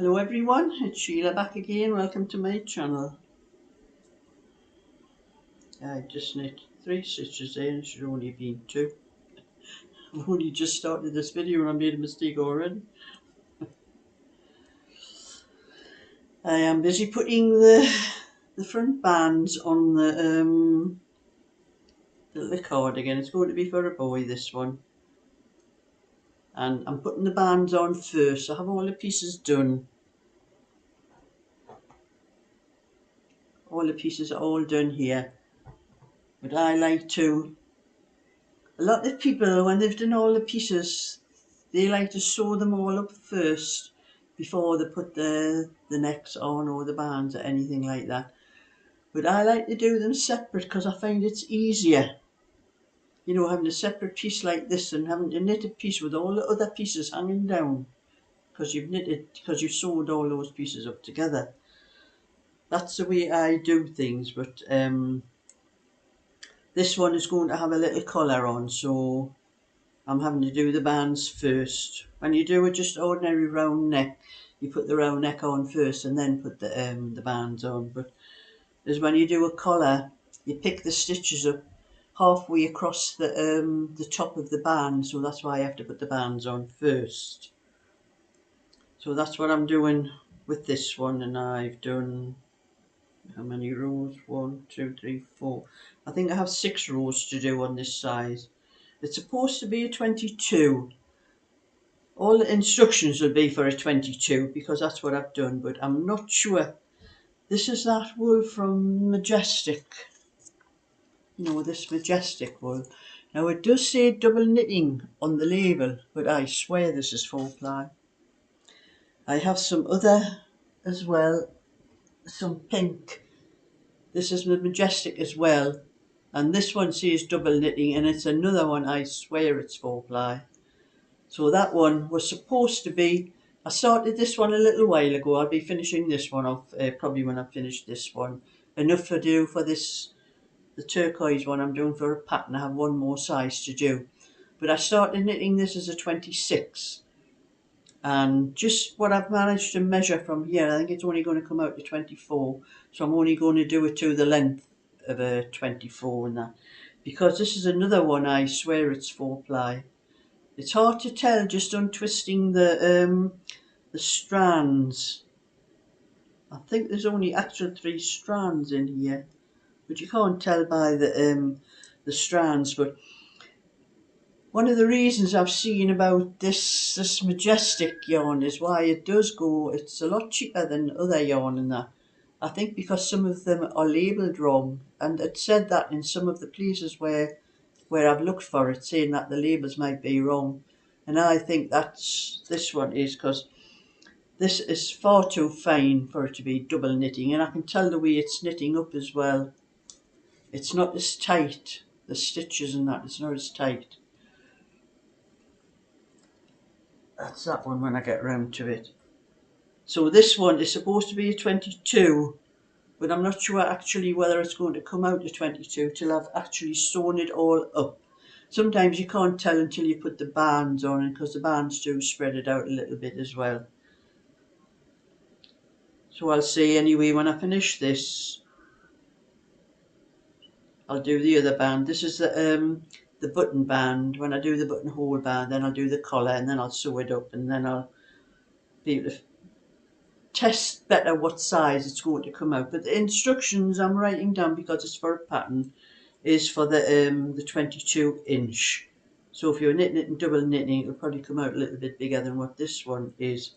Hello everyone, it's Sheila back again. Welcome to my channel. I just knit 3 stitches there and it should only have been 2. I've only just started this video and I made a mistake already. I am busy putting the front bands on the little cardigan. It's going to be for a boy, this one. And I'm putting the bands on first. I have all the pieces done. All the pieces are all done here. But I like to, a lot of people, when they've done all the pieces, they like to sew them all up first before they put the necks on or the bands or anything like that. But I like to do them separate because I find it's easier. You know, having a separate piece like this and having to knit a piece with all the other pieces hanging down because you've sewed all those pieces up together. That's the way I do things. But this one is going to have a little collar on, so I'm having to do the bands first. When you do a just ordinary round neck, you put the round neck on first and then put the bands on. But as when you do a collar, you pick the stitches up halfway across the top of the band, so that's why I have to put the bands on first. So that's what I'm doing with this one, and I've done how many rows? 1, 2, 3, 4. I think I have 6 rows to do on this size. It's supposed to be a 22. All the instructions will be for a 22 because that's what I've done, but I'm not sure. This is that wool from Majestic. You know, this Majestic wool. Now it does say double knitting on the label, but I swear this is 4-ply. I have some other as well, some pink. This is the Majestic as well, and this one says double knitting, and it's another one, I swear it's 4-ply. So that one was supposed to be, I started this one a little while ago. I'll be finishing this one off probably when I finish this one. Enough to do for this, the turquoise one I'm doing for a pattern. I have one more size to do. But I started knitting this as a 26. And just what I've managed to measure from here, I think it's only going to come out to 24. So I'm only going to do it to the length of a 24 and that. Because this is another one, I swear it's 4-ply. It's hard to tell just untwisting the strands. I think there's only actual 3 strands in here, but you can't tell by the strands. But one of the reasons I've seen about this Majestic yarn is why it does go. It's a lot cheaper than other yarn and that. I think because some of them are labelled wrong, and it said that in some of the places where I've looked for it, saying that the labels might be wrong. And I think this one is, because this is far too fine for it to be double knitting, and I can tell the way it's knitting up as well. It's not as tight, the stitches and that, it's not as tight. That's that one when I get round to it. So this one is supposed to be a 22, but I'm not sure actually whether it's going to come out to 22 till I've actually sewn it all up. Sometimes you can't tell until you put the bands on, because the bands do spread it out a little bit as well. So I'll say anyway, when I finish this, I'll do the other band. This is the button band. When I do the buttonhole band, then I'll do the collar, and then I'll sew it up, and then I'll be able to test better what size it's going to come out. But the instructions I'm writing down, because it's for a pattern, is for the 22 inch. So if you're knitting it and double knitting, it'll probably come out a little bit bigger than what this one is.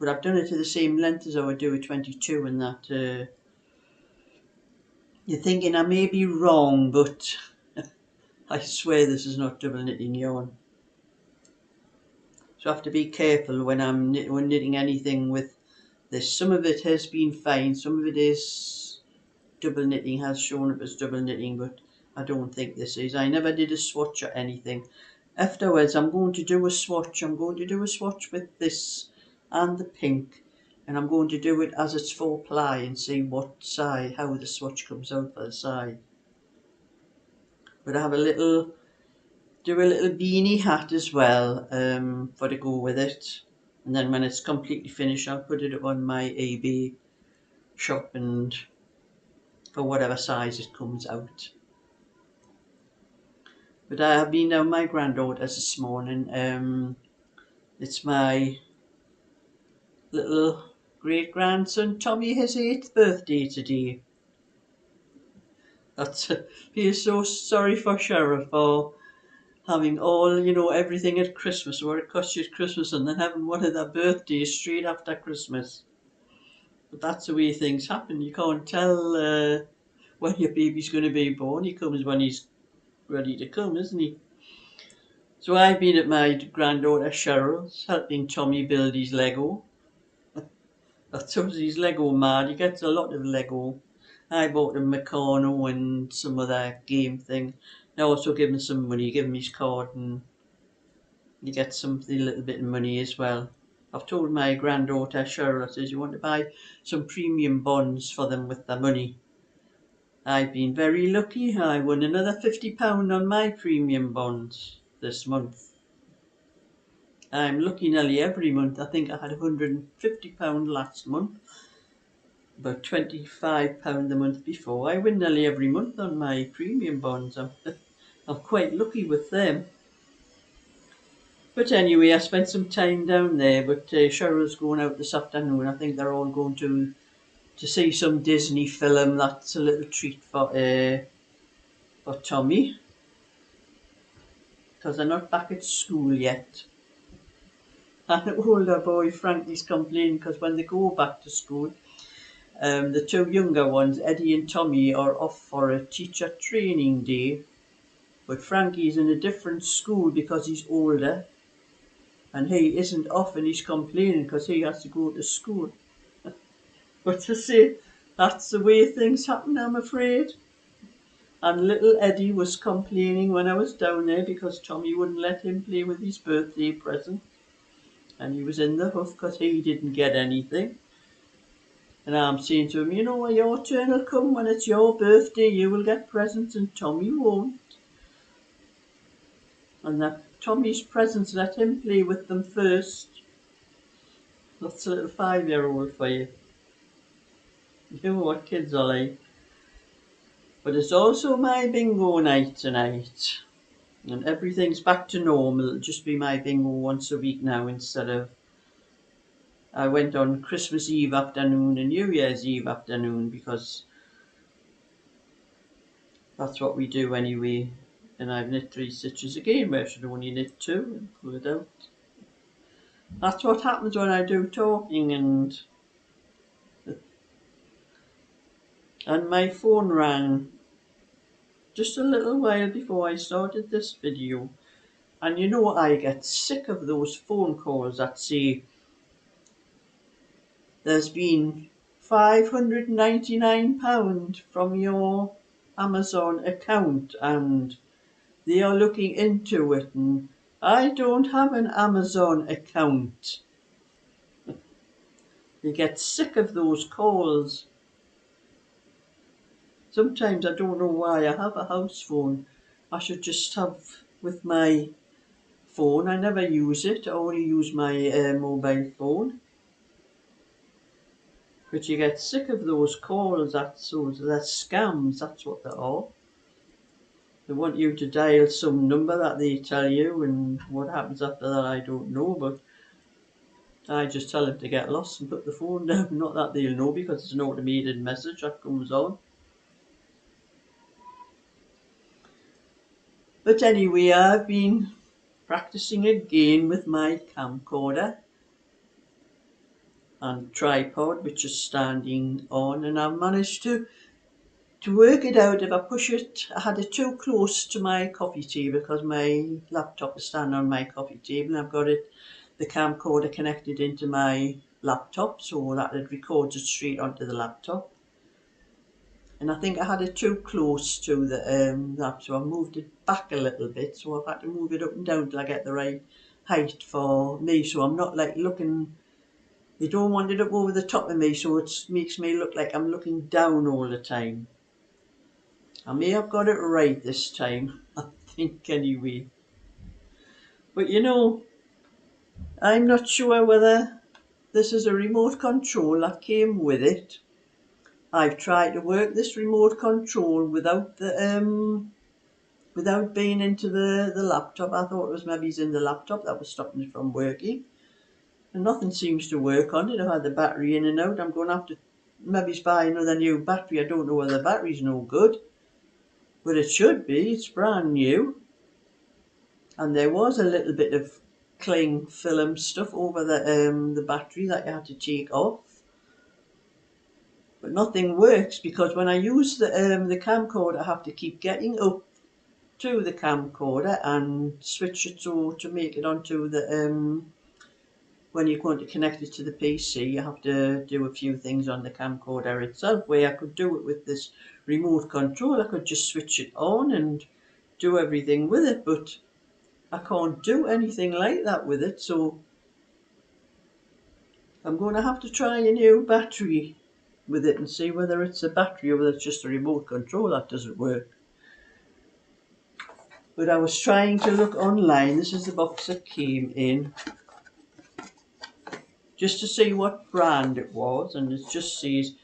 But I've done it to the same length as I would do a 22, and that you're thinking I may be wrong, but I swear this is not double knitting yarn. So I have to be careful when I'm knitting anything with this. Some of it has been fine, some of it is double knitting, has shown up as double knitting, but I don't think this is. I never did a swatch or anything. Afterwards I'm going to do a swatch. I'm going to do a swatch with this and the pink, and I'm going to do it as it's 4-ply and see what side, how the swatch comes out for the side. But I have do a little beanie hat as well for to go with it. And then when it's completely finished, I'll put it up on my eBay shop and for whatever size it comes out. But I have been down my granddaughter's this morning. It's my little great grandson Tommy, his 8th birthday today. That's feel so sorry for Cheryl for having all, everything at Christmas, what it costs you at Christmas, and then having one of their birthdays straight after Christmas. But that's the way things happen. You can't tell when your baby's going to be born. He comes when he's ready to come, isn't he? So I've been at my granddaughter Cheryl's helping Tommy build his Lego. That's he's Lego mad. He gets a lot of Lego. I bought him Meccano and some other game thing. I also give him some money, give him his card, and you get something, a little bit of money as well. I've told my granddaughter Cheryl, I says, you want to buy some premium bonds for them with the money. I've been very lucky. I won another £50 on my premium bonds this month. I'm lucky nearly every month. I think I had £150 last month, about £25 the month before. I win nearly every month on my premium bonds. I'm quite lucky with them. But anyway, I spent some time down there, but Cheryl's going out this afternoon. I think they're all going to see some Disney film. That's a little treat for Tommy, because they're not back at school yet. And the older boy, Frankie's complaining because when they go back to school, the two younger ones, Eddie and Tommy, are off for a teacher training day. But Frankie's in a different school because he's older, and he isn't off, and he's complaining because he has to go to school. But to say, that's the way things happen, I'm afraid. And little Eddie was complaining when I was down there because Tommy wouldn't let him play with his birthday present. And he was in the huff because he didn't get anything. And I'm saying to him, your turn will come when it's your birthday. You will get presents and Tommy won't. And that Tommy's presents, let him play with them first. That's a little 5-year-old for you. You know what kids are like. But it's also my bingo night tonight. And everything's back to normal. It'll just be my bingo once a week now instead of... I went on Christmas Eve afternoon and New Year's Eve afternoon because that's what we do anyway. And I've knit 3 stitches again, where I should only knit 2 and pull it out. That's what happens when I do talking, and my phone rang just a little while before I started this video. And I get sick of those phone calls that say there's been £599 from your Amazon account and they are looking into it, and I don't have an Amazon account. You get sick of those calls. Sometimes I don't know why. I have a house phone. I should just have with my phone. I never use it. I only use my mobile phone. But you get sick of those calls. They're scams. That's what they are. They want you to dial some number that they tell you, and what happens after that I don't know. But I just tell them to get lost and put the phone down. Not that they'll know, because it's an automated message that comes on. But anyway, I've been practicing again with my camcorder and tripod, which is standing on, and I've managed to work it out. If I push it, I had it too close to my coffee table because my laptop is standing on my coffee table, and I've got the camcorder connected into my laptop so that it records it straight onto the laptop. And I think I had it too close to the lap, so I moved it back a little bit. So I've had to move it up and down till I get the right height for me, so I'm not like looking... You don't want it up over the top of me, so it makes me look like I'm looking down all the time. I may have got it right this time, I think, anyway. But I'm not sure whether this is a remote control that came with it. I've tried to work this remote control without without being into the laptop. I thought it was maybe in the laptop that was stopping it from working. And nothing seems to work on it. I've had the battery in and out. I'm going to have to maybe buy another new battery. I don't know whether the battery's no good, but it should be. It's brand new. And there was a little bit of cling film stuff over the battery that you had to take off. But nothing works because when I use the camcorder, I have to keep getting up to the camcorder and switch it to make it onto the when you're going to connect it to the PC, you have to do a few things on the camcorder itself, where I could do it with this remote control. I could just switch it on and do everything with it, but I can't do anything like that with it, so I'm going to have to try a new battery with it and see whether it's a battery or whether it's just a remote control that doesn't work. But I was trying to look online. This is the box that came in, just to see what brand it was, and it just says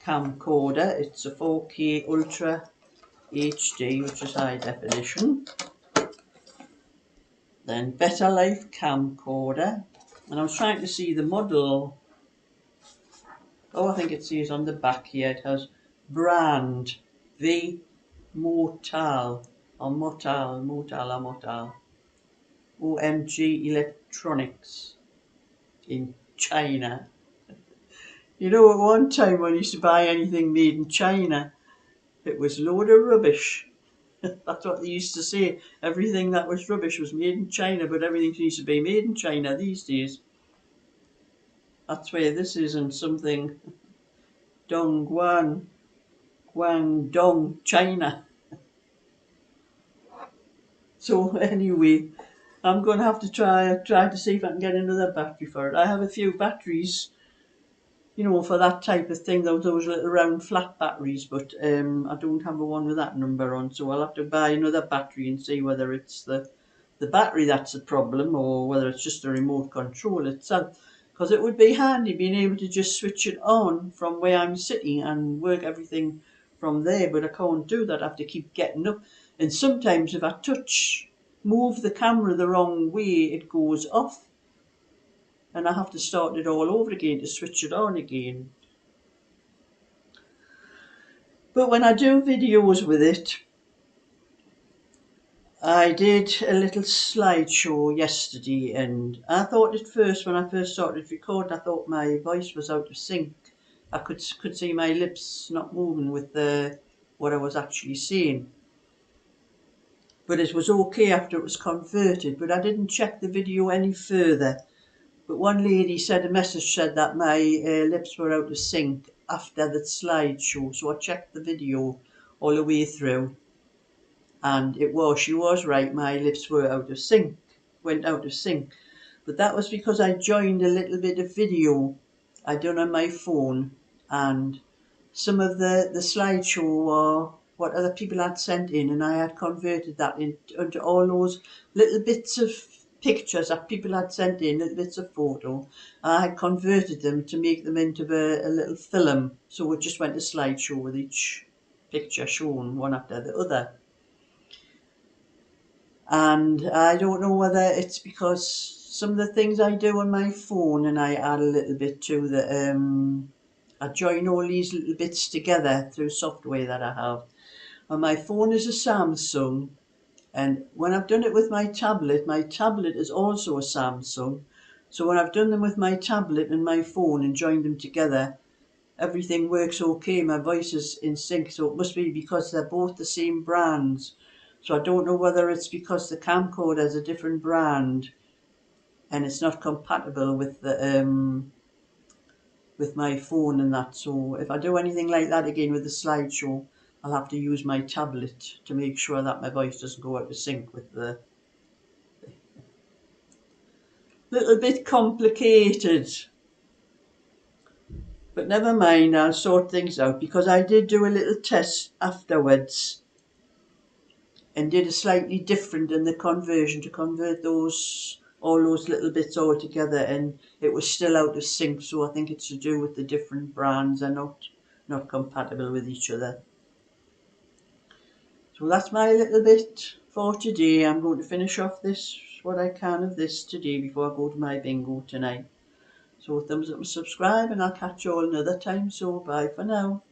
camcorder. It's a 4K Ultra HD, which is high definition. Then Better Life camcorder, and I was trying to see the model. Oh, I think it says on the back here it has brand V Motal or Motal OMG Electronics in China. You know, at one time when I used to buy anything made in China, it was a load of rubbish. That's what they used to say. Everything that was rubbish was made in China, but everything needs to be made in China these days. That's where this is in something Dongguan, Guangdong, China. So anyway, I'm going to have to try to see if I can get another battery for it. I have a few batteries, you know, for that type of thing, those little round flat batteries, but I don't have a one with that number on, so I'll have to buy another battery and see whether it's the battery that's the problem or whether it's just the remote control itself, because it would be handy being able to just switch it on from where I'm sitting and work everything from there, but I can't do that. I have to keep getting up, and sometimes if I move the camera the wrong way, it goes off and I have to start it all over again to switch it on again. But when I do videos with it, I did a little slideshow yesterday, and I thought at first, when I first started recording, I thought my voice was out of sync. I could see my lips not moving with what I was actually saying. But it was okay after it was converted, but I didn't check the video any further. But one lady said, a message said that my lips were out of sync after the slideshow, so I checked the video all the way through, and she was right, my lips were went out of sync. But that was because I joined a little bit of video I done on my phone, and some of the slideshow were what other people had sent in, and I had converted that into all those little bits of pictures that people had sent in, little bits of photo. I had converted them to make them into a little film, so it just went a slideshow with each picture shown one after the other. And I don't know whether it's because some of the things I do on my phone, and I add a little bit to I join all these little bits together through software that I have. And my phone is a Samsung, and when I've done it with my tablet is also a Samsung. So when I've done them with my tablet and my phone and joined them together, everything works okay. My voice is in sync, so it must be because they're both the same brands. So I don't know whether it's because the camcorder is a different brand and it's not compatible with with my phone and that. So if I do anything like that again with the slideshow, I'll have to use my tablet to make sure that my voice doesn't go out of sync with the little bit complicated. But never mind, I'll sort things out, because I did do a little test afterwards and did a slightly different in the conversion to convert those all those little bits all together, and it was still out of sync. So I think it's to do with the different brands are not compatible with each other. So that's my little bit for today. I'm going to finish off this, what I can of this today, before I go to my bingo tonight. So thumbs up and subscribe, and I'll catch you all another time. So bye for now.